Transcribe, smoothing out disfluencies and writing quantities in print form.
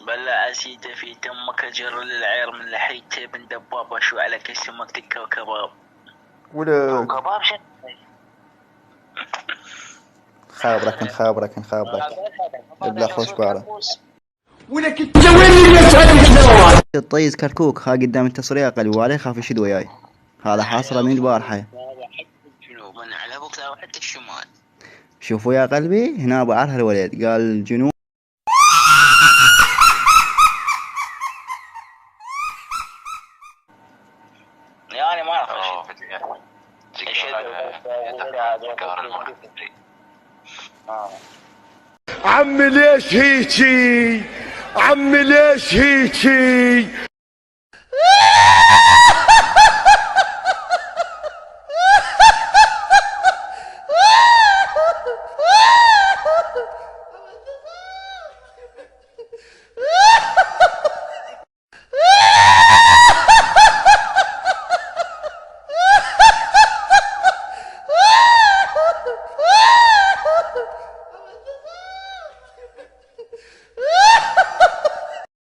بلا أسيدة في دمك أجر للعير من لحيته بن دبابة شو على كسمك تكة وكباب. ولا كباب شنو؟ خابرك ابلع خوش بارة ولك تجويني يا الطيز كركوك ها قدام التصريع قلبي وعليه خاف يشد وياي. هذا حاصله من البارحة. الجنوب من على بكرة وحتى الشمال. شوفوا يا قلبي هنا ابو عرها الولد قال الجنوب. يعني ما اعرف عمي ليش هيجي؟ عمي ليش هيجي؟